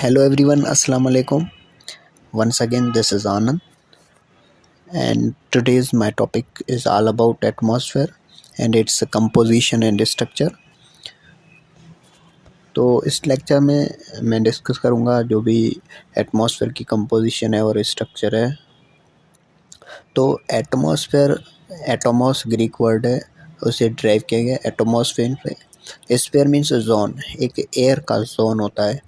Hello everyone, Assalamu alaikum. Once again, this is Anand, and today's my topic is all about atmosphere and its composition and structure. तो इस lecture में मैं discuss करूँगा जो भी atmosphere की composition है और स्ट्रक्चर है। तो एटमॉस्फेयर, एटोमॉस ग्रीक वर्ड है, उसे ड्राइव किया गया एटोमॉस्फेयर पे। स्फीयर मीन्स जोन, एक एयर का जोन होता है।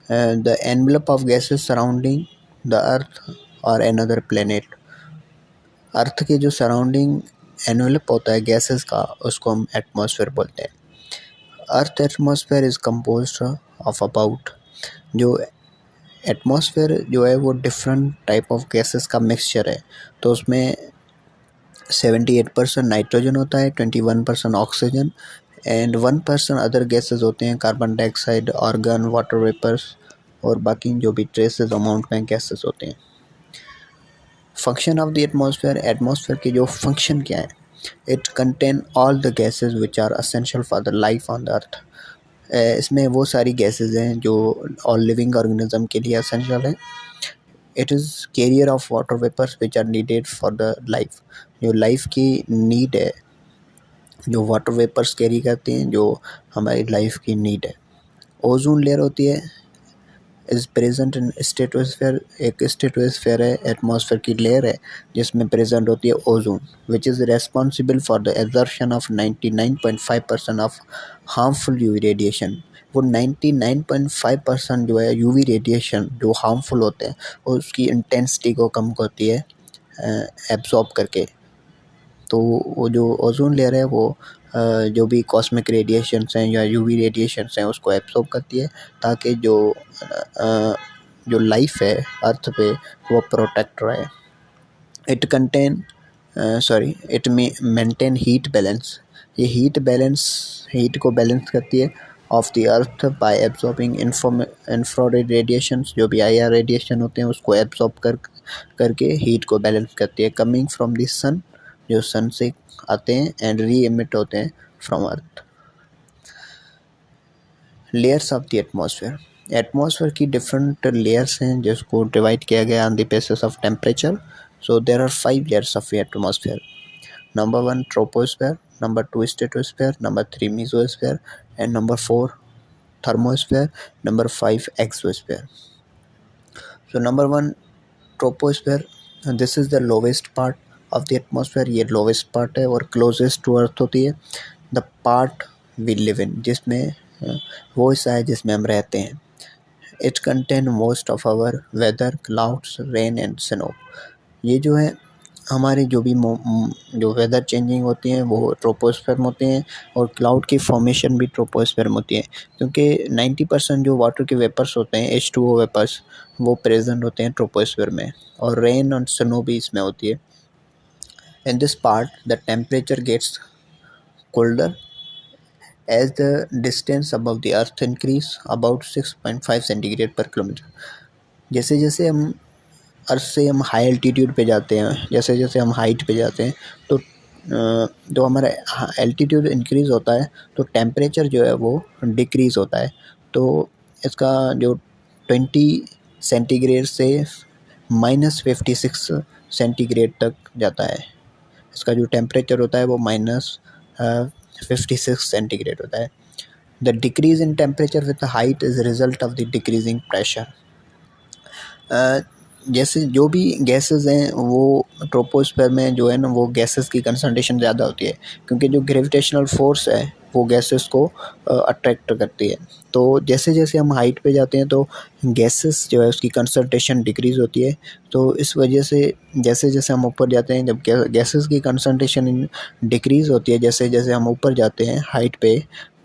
The envelope of gases surrounding the earth और अनदर प्लेनेट। अर्थ के जो सराउंडिंग एनवेलप होता है गैसेस का, उसको हम एटमॉस्फेयर बोलते हैं। Earth atmosphere is composed of about, जो एटमॉस्फेयर जो है वो डिफरेंट टाइप ऑफ गैसेस का मिक्सचर है। तो उसमें 78% नाइट्रोजन होता है, 21% ऑक्सीजन एंड 1% अदर गैसेस होते हैं, carbon dioxide, argon, water vapours और बाकी जो भी ट्रेसेस अमाउंट में गैसेस होते हैं। Function of the atmosphere, atmosphere की जो फंक्शन क्या है, it contain all the gases which are essential for the life on the earth. इसमें वो सारी गैसेस हैं जो ऑल लिविंग ऑर्गेनिज्म के लिए असेंशियल है। It is carrier of water vapours which are needed for the life. जो life की नीड है, जो वाटर वेपर्स कैरी करते हैं, जो हमारी लाइफ की नीड है। ओजोन लेयर होती है, इज़ प्रेजेंट इन स्ट्रेटोस्फेयर। एक स्ट्रेटोस्फेयर है, एटमॉस्फेयर की लेयर है जिसमें प्रेजेंट होती है ozone, which is responsible for the absorption of 99.5% of harmful UV radiation. वो 99.5% जो है यूवी रेडिएशन जो हार्मफुल होते हैं, उसकी इंटेंसिटी को कम करती है एब्जॉर्ब करके। तो वो जो ओजोन लेयर है वो जो भी कॉस्मिक रेडिएशंस हैं या यूवी रेडिएशंस हैं उसको एब्जॉर्ब करती है, ताकि जो लाइफ है अर्थ पे वो प्रोटेक्ट रहे। It maintain heat balance. ये हीट को बैलेंस करती है of the earth by absorbing infrared radiations. जो भी IR रेडिएशन होते हैं उसको एब्जॉर्ब करके हीट को बैलेंस करती है, कमिंग फ्रॉम द सन, जो सन से आते हैं, एंड री एमिट होते हैं from earth. Layers of the atmosphere, atmosphere की डिफरेंट लेयर्स हैं जिसको डिवाइड किया गया on the basis of temperature. So there are 5 layers of atmosphere. Number 1 troposphere, number 2 stratosphere, number 3 mesosphere and number 4 thermosphere, number 5 exosphere. So number 1 troposphere, this is the lowest part of the atmosphere. ये lowest part है और closest to earth होती है। The part we live in, जिसमें वो हिस्सा है जिसमें हम रहते हैं। It contain most of our weather, clouds, rain and snow. ये जो है हमारी जो भी जो वेदर चेंजिंग होती हैं वो ट्रोपोस्फेयर में होते हैं, और क्लाउड की फॉर्मेशन भी ट्रोपोस्फेयर में होती है, क्योंकि 90% जो वाटर के वेपर्स होते हैं, H2O वेपर्स, वो प्रेजेंट होते हैं ट्रोपोस्फेयर में, और रेन और स्नो भी इसमें होती है। In this part the temperature gets colder as the distance above the earth increase about 6.5 centigrade per kilometre. जैसे जैसे हम अर्थ से हम हाई एल्टीट्यूड पे जाते हैं, जैसे जैसे हम हाइट पे जाते हैं, तो जो हमारा एल्टीट्यूड इंक्रीज़ होता है तो टेम्परेचर जो है वो डिक्रीज़ होता है। तो इसका जो 20 सेंटीग्रेड से -56 सेंटीग्रेड तक जाता है। इसका जो टेम्परेचर होता है वो -56 सेंटीग्रेड होता है। The decrease in temperature with height is result of the decreasing pressure. जैसे जो भी गैसेस हैं वो ट्रोपोस्फेयर में जो है ना, वो गैसेस की कंसंट्रेशन ज़्यादा होती है, क्योंकि जो ग्रेविटेशनल फोर्स है वो गैसेस को अट्रैक्ट करती है। तो जैसे जैसे हम हाइट पे जाते हैं तो गैसेस जो है उसकी कंसंट्रेशन डिक्रीज़ होती है। तो इस वजह से जैसे जैसे हम ऊपर जाते हैं, जब गैसेस की कंसंट्रेशन डिक्रीज़ होती है, जैसे जैसे हम ऊपर जाते हैं हाइट पे,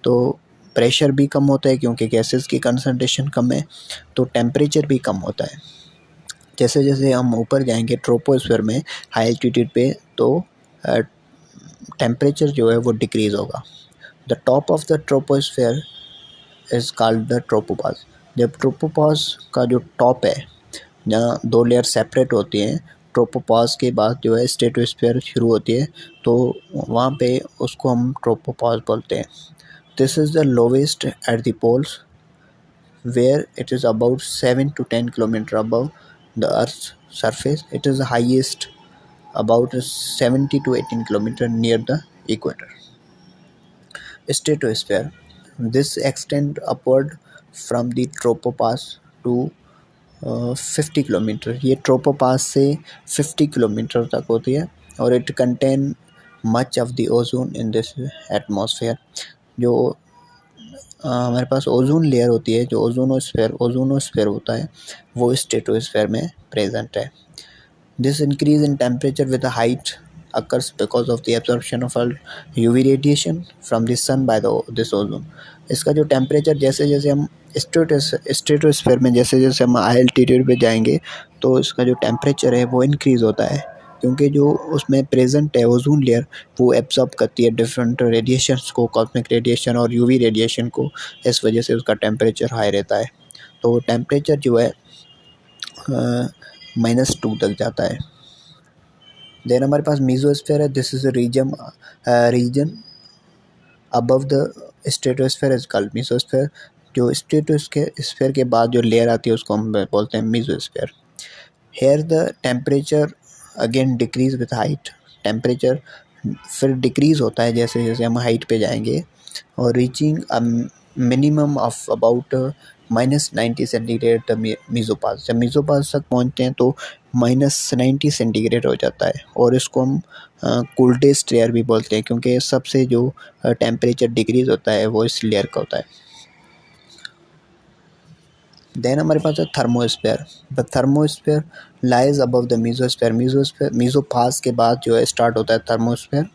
तो प्रेशर भी कम होता है, क्योंकि गैसेस की कंसंट्रेशन कम है, तो टेम्परेचर भी कम होता है। जैसे जैसे हम ऊपर जाएंगे ट्रोपोस्फेयर में, हाई एल्टीट्यूड पे, तो टेम्परेचर जो है वो डिक्रीज़ होगा। The top of the troposphere is called the tropopause. जब ट्रोपोपॉज का जो टॉप है, जहाँ 2 लेयर सेपरेट होती हैं, ट्रोपोपॉज के बाद जो है स्ट्रेटोस्फेयर शुरू होती है, तो वहाँ पे उसको हम ट्रोपोपॉज बोलते हैं। This is the lowest at the poles where it is about 7 to 10 kilometer above the Earth's surface. It is the highest about 70 to 18 kilometer near the equator. Stratosphere. This extend upward from the tropopause to 50 kilometre. ये ट्रोपोपास से 50 kilometre तक होती है और it contain much of the ozone in this atmosphere. जो हमारे पास ozone layer होती है, जो ओजोनोस्फेयर होता है, वो स्ट्रेटोस्फेयर में प्रेजेंट है. This increase in temperature with the height occurs because of the absorption of UV radiation from the sun by this ozone. इसका जो टेम्परेचर जैसे जैसे हम स्ट्रेटोस्फेयर में जैसे जैसे हम हाई एल्टीट्यूड पे जाएंगे तो इसका जो टेम्परेचर है वो इंक्रीज़ होता है, क्योंकि जो उसमें प्रेजेंट है ओजोन लेयर वो एब्जॉर्ब करती है डिफरेंट रेडिएशंस को, कॉस्मिक रेडिएशन और यूवी रेडिएशन को. इस वजह से उसका टेम्परेचर हाई रहता है. तो टेम्परेचर जो है -2 तक जाता है. देन हमारे पास मीजोस्फेयर है. This is region above the stratosphere is called mesosphere. जो स्ट्रेटोस्फेयर के बाद जो लेयर आती है उसको हम बोलते हैं mesosphere. Here the temperature again decrease with height. Temperature फिर डिक्रीज होता है जैसे जैसे हम हाइट पे जाएंगे और reaching minimum of about -90 centigrade mesopause. जब मीजोपास तक पहुंचते हैं तो -90 सेंटीग्रेड हो जाता है और इसको हम कोल्डेस्ट लेयर भी बोलते हैं, क्योंकि सबसे जो टेम्परेचर डिक्रीज होता है वो इस लेयर का होता है. देन हमारे पास है thermosphere. The thermosphere lies above the mesosphere. Mesopause के बाद जो है स्टार्ट होता है thermosphere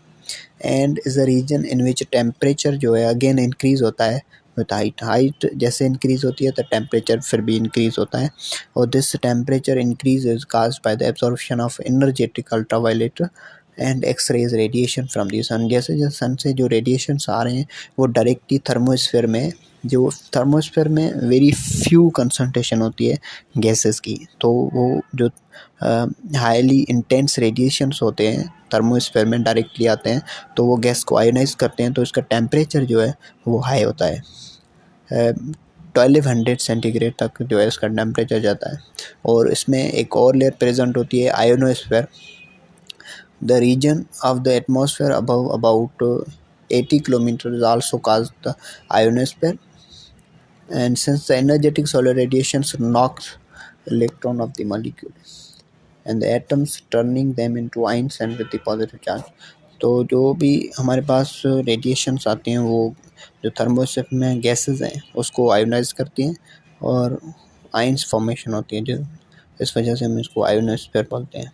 and is a region in which temperature जो है अगेन इंक्रीज़ होता है विथ हाइट जैसे इंक्रीज़ होती है तो टेम्परेचर फिर भी इंक्रीज़ होता है. और this temperature increase is caused by the absorption of energetic ultraviolet and X rays radiation from the sun. जैसे जैसे सन से जो रेडिएशंस आ रहे हैं वो डायरेक्टली थर्मोस्फेयर में, जो थर्मोस्फेयर में वेरी फ्यू कंसंट्रेशन होती है गैसेस की, तो वो जो हाईली इंटेंस रेडिएशंस होते हैं थर्मोस्फेयर में डायरेक्टली आते हैं तो वो गैस को आयोनाइज करते हैं, तो इसका टेम्परेचर जो है वो हाई होता है. 1200 सेंटीग्रेड तक जो है इसका टेम्परेचर जाता है. और इसमें एक और लेयर प्रेजेंट होती है ionosphere. The region of the atmosphere above about 80 kilometre is also called the ionosphere. And since the energetic solar radiations knocks electron of the molecule and the atoms turning them into ions and with the positive charge. तो जो भी हमारे पास radiations आती हैं वो जो thermosphere में gases हैं उसको आयोनाइज करती हैं और आयंस फॉर्मेशन होती है, जो इस वजह से हम इसको आयोनोस्फेयर बोलते हैं.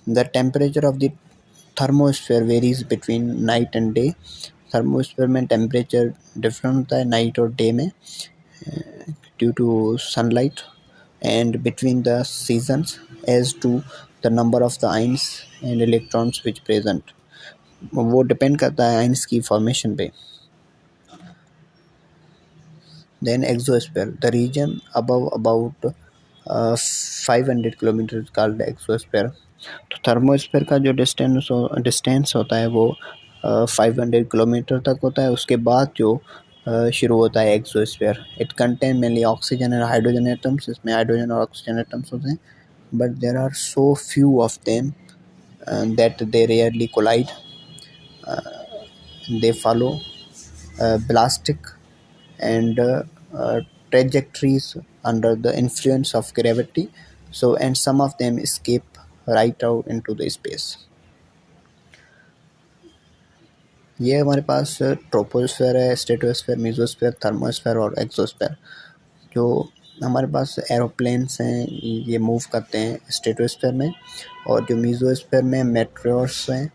The temperature of the thermosphere varies between night and day. Thermosphere में टेम्परेचर डिफरेंट होता है नाइट और डे में due to sunlight and between the seasons as to the number of the ions and electrons which present. वो depend करता है ions की formation पे. Then exosphere. The region above about 500 kilometre called exosphere. तो thermosphere का जो distance होता है वो 500 किलोमीटर तक होता है. उसके बाद जो शुरू होता है exosphere. It contain mainly oxygen and hydrogen atoms. इसमें हाइड्रोजन और ऑक्सीजन एटम्स होते हैं, but there are so few of them that they rarely collide. They follow ballistic and trajectories under the influence of gravity, so and some of them escape right out into the space. ये हमारे पास troposphere है, stratosphere, mesosphere, thermosphere और exosphere. जो हमारे पास aeroplanes हैं ये move करते हैं स्ट्रेटोस्फेयर में, और जो मीजोस्फेयर में मेट्रोर्स हैं,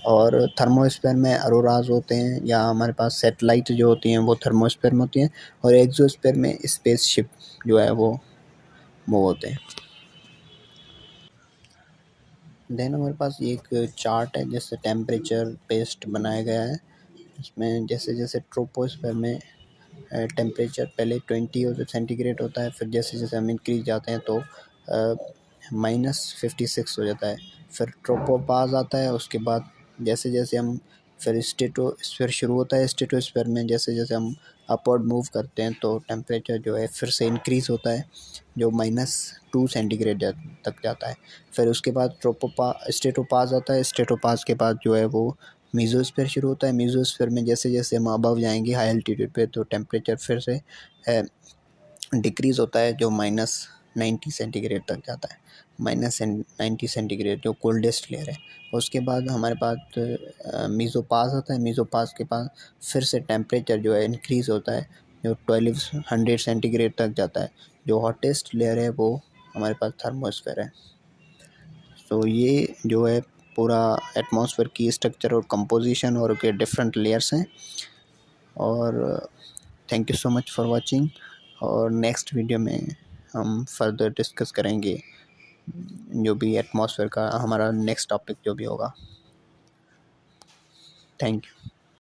और थर्मोस्फेयर में अरोराज होते हैं, या हमारे पास सैटेलाइट जो होती हैं वो थर्मोस्फेयर में होती हैं, और एक्सोस्फेयर में स्पेसशिप जो है वो मूव होते हैं. देन हमारे पास ये एक चार्ट है जिससे टेम्परेचर बेस्ड बनाया गया है. इसमें जैसे जैसे ट्रोपोस्फेयर में टेम्परेचर पहले 20 सेंटीग्रेड होता है, फिर जैसे जैसे हम इंक्रीज जाते हैं तो -56 हो जाता है. फिर ट्रोपोपाज आता है, उसके बाद जैसे जैसे हम फिर स्ट्रेटोस्फीयर शुरू होता है। स्ट्रेटोस्फीयर में जैसे जैसे हम अपवर्ड मूव करते हैं तो टेम्परेचर जो है फिर से इंक्रीज़ होता है, जो -2 सेंटीग्रेड तक जाता है। फिर उसके बाद स्ट्रेटोपाज आता है। स्ट्रेटोपाज के बाद जो है वो मीज़ोस्फीयर शुरू होता है। मीज़ोस्फीयर में जैसे जैसे हम अबव जाएंगे हाई एल्टीट्यूड पे तो टेम्परेचर फिर से डिक्रीज़ होता है, जो -90 सेंटीग्रेड तक जाता है। -90 सेंटीग्रेड जो कोल्डेस्ट लेयर है। उसके बाद हमारे पास मीज़ोपाज़ आता है। मीज़ोपाज़ के पास फिर से टेम्परेचर जो है इंक्रीज़ होता है, जो 1200 सेंटीग्रेड तक जाता है। जो हॉटेस्ट लेयर है वो हमारे पास थर्मोस्फेयर है। तो ये जो है पूरा एटमॉस्फेयर की स्ट्रक्चर और कंपोजिशन और के डिफरेंट लेयर्स हैं। और thank you so much for watching. और नेक्स्ट वीडियो में हम फर्दर डिस्कस करेंगे जो भी एटमॉस्फेयर का हमारा नेक्स्ट टॉपिक जो भी होगा। Thank you.